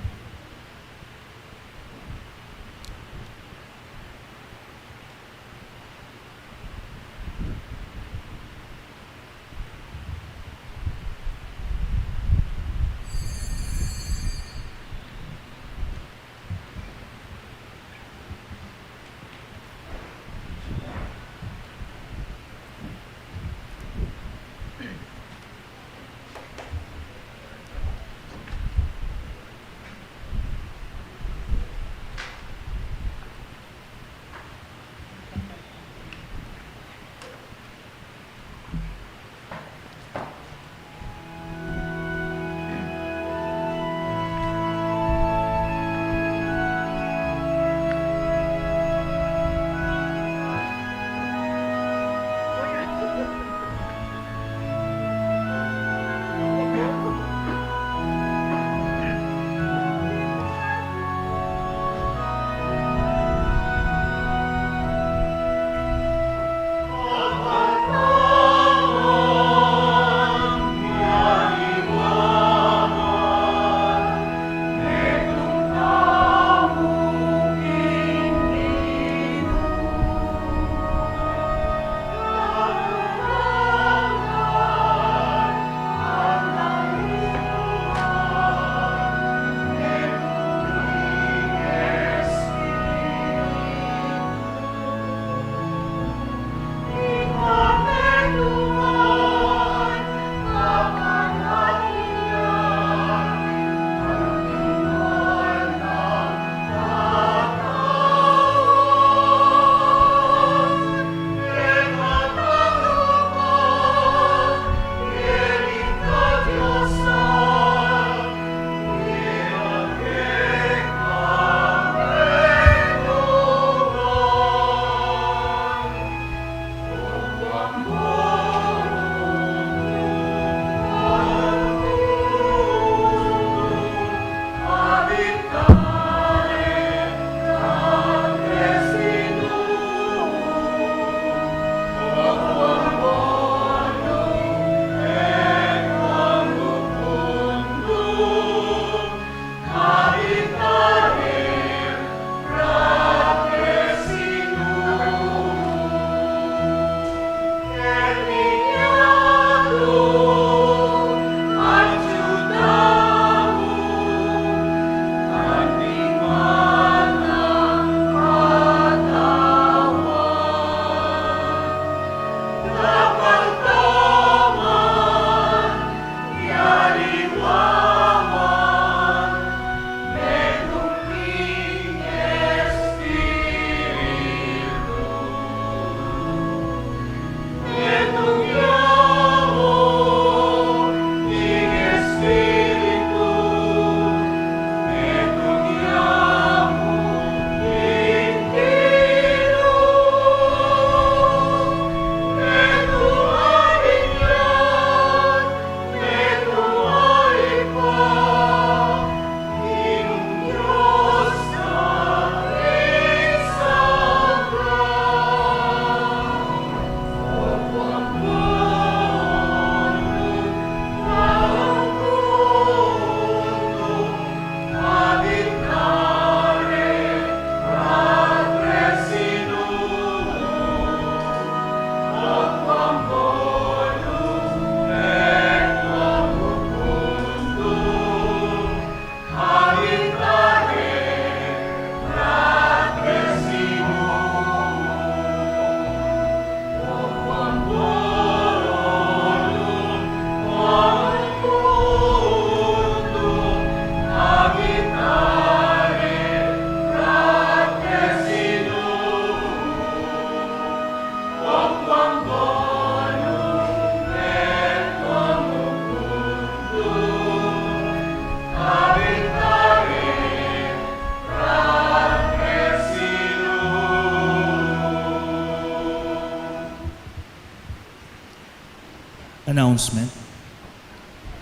Announcement.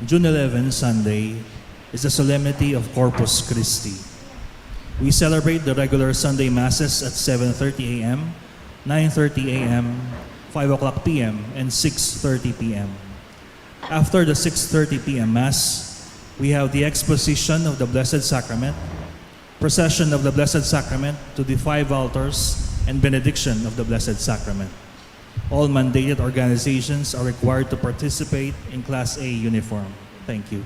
June 11, Sunday, is the Solemnity of Corpus Christi. We celebrate the regular Sunday Masses at 7:30 a.m., 9:30 a.m., 5 o'clock p.m., and 6:30 p.m. After the 6:30 p.m. Mass, we have the exposition of the Blessed Sacrament, procession of the Blessed Sacrament to the 5 altars, and benediction of the Blessed Sacrament. All mandated organizations are required to participate in Class A uniform. Thank you.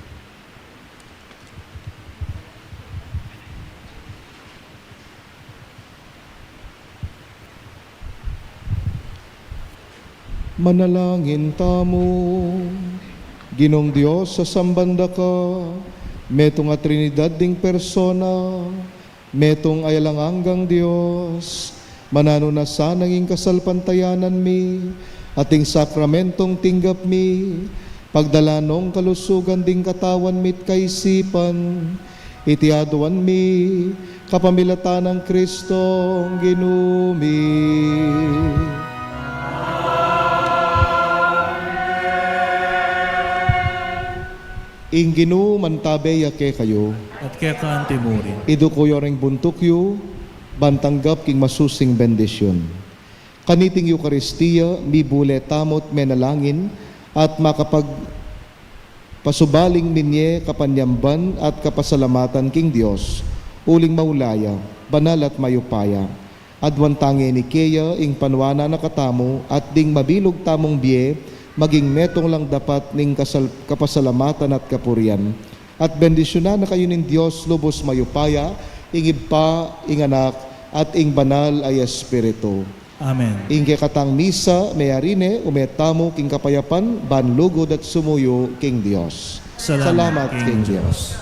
Manalangin tamo, Ginong Dios sa sambanda ka, metong a Trinidad ding persona, metong ayalanganggang Dios, manano na sananging kasalpantayanan mi, ating sakramentong tinggap mi, pagdalanong kalusugan ding katawan mit kaisipan, itiaduan mi, kapamilatan ng Kristong ginumi. Inginu mantabeya ke kayo, At kaya kaan timurin. idu ko yoreng buntukyo, bantanggap king masusing bendisyon. Kaniting Eucharistia, mi bule tamot menalangin, at makapag pasubaling minye kapanyamban at kapasalamatan king Dios, uling maulaya, banal at mayupaya. Adwantange ni Keya, ing panwana na katamo, at ding mabilog tamong biye, maging metong lang dapat ning kapasalamatan at kapurian. At bendisyonan na kayo ning Dios lubos mayupaya, ingib pa, ing anak, at ing banal ay Espiritu. Amen. Ing katang misa, mayarine, umetamo king kapayapan, banlugod at sumuyo king Dios. Salamat, King King Dios.